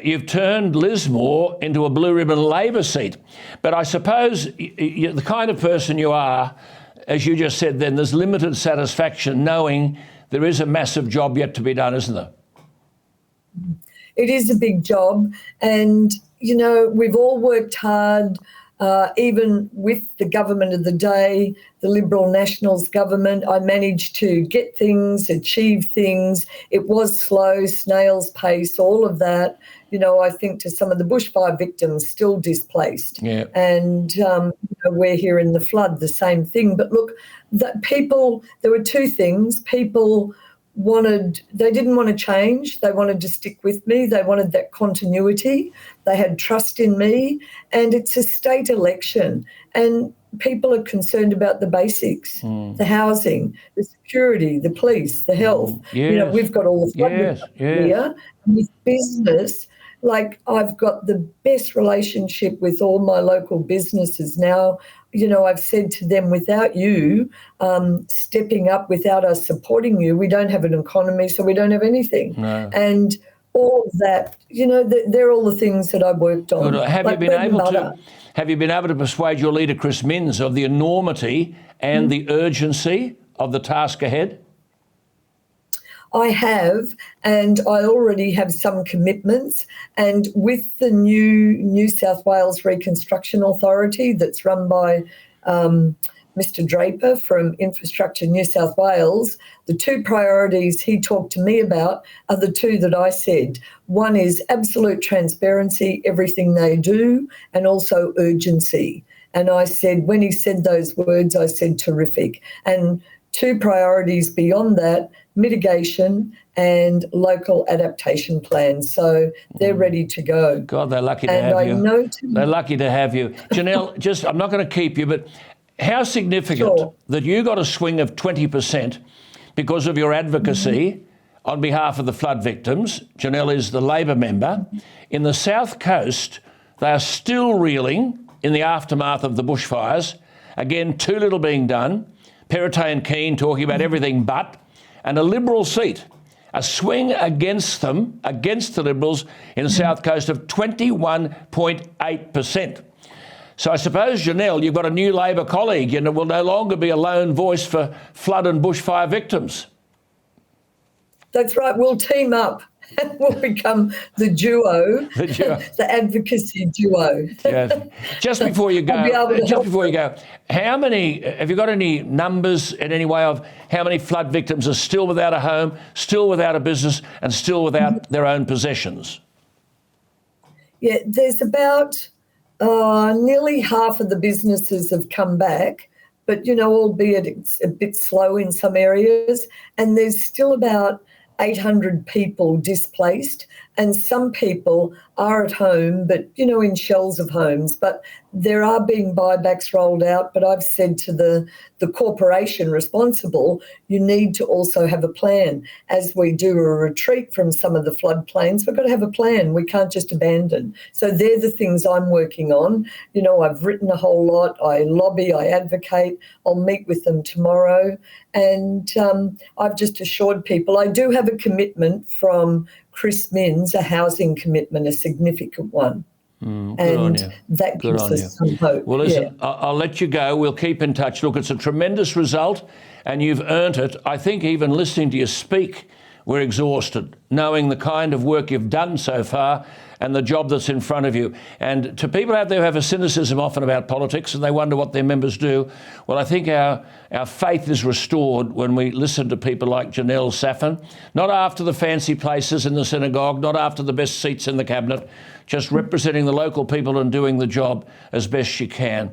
you've turned Lismore into a blue ribbon Labor seat. But I suppose you're the kind of person you are, as you just said then, there's limited satisfaction knowing there is a massive job yet to be done, isn't there? It is a big job. And, we've all worked hard, even with the government of the day, the Liberal Nationals government. I managed to get things, achieve things. It was slow, snail's pace, all of that. I think to some of the bushfire victims still displaced. Yeah. And we're here in the flood, the same thing. But look, there were two things. People they didn't want to change. They wanted to stick with me. They wanted that continuity. They had trust in me. And it's a state election. And people are concerned about the basics, the housing, the security, the police, the health. Yes. We've got all the flood here. With business, I've got the best relationship with all my local businesses now. I've said to them, without you stepping up, without us supporting you, we don't have an economy, so we don't have anything. No. And all of that, they're all the things that I worked on. Have you been able to persuade your leader, Chris Minns, of the enormity and the urgency of the task ahead? I have, and I already have some commitments. And with the new New South Wales Reconstruction Authority that's run by Mr. Draper from Infrastructure New South Wales, the two priorities he talked to me about are the two that I said. One is absolute transparency, everything they do, and also urgency. And I said, when he said those words, I said, terrific. And two priorities beyond that, mitigation and local adaptation plans. So they're ready to go. God, they're lucky to have you. They're lucky to have you. Janelle, I'm not going to keep you, but how significant that you got a swing of 20% because of your advocacy on behalf of the flood victims. Janelle is the Labor member. In the South Coast, they are still reeling in the aftermath of the bushfires. Again, too little being done. Perrottet and Keane talking about everything but, and a Liberal seat, a swing against them, against the Liberals in the South Coast of 21.8%. So I suppose, Janelle, you've got a new Labor colleague and it will no longer be a lone voice for flood and bushfire victims. That's right, we'll team up. We'll become the duo, the advocacy duo. Yes. Just before you go, how many, have you got any numbers in any way of how many flood victims are still without a home, still without a business, and still without their own possessions? Yeah, there's about nearly half of the businesses have come back, but, albeit it's a bit slow in some areas, and there's still about 800 people displaced, and some people are at home, but, in shells of homes. But there are being buybacks rolled out. But I've said to the corporation responsible, you need to also have a plan. As we do a retreat from some of the floodplains, we've got to have a plan. We can't just abandon. So they're the things I'm working on. I've written a whole lot. I lobby, I advocate. I'll meet with them tomorrow. And I've just assured people I do have a commitment from Chris Minns, a housing commitment, a significant one. And that gives us some hope. Well, listen, I'll let you go. We'll keep in touch. Look, it's a tremendous result and you've earned it. I think even listening to you speak, we're exhausted, knowing the kind of work you've done so far and the job that's in front of you. And to people out there who have a cynicism often about politics and they wonder what their members do, well, I think our faith is restored when we listen to people like Janelle Saffin, not after the fancy places in the synagogue, not after the best seats in the cabinet, just representing the local people and doing the job as best she can.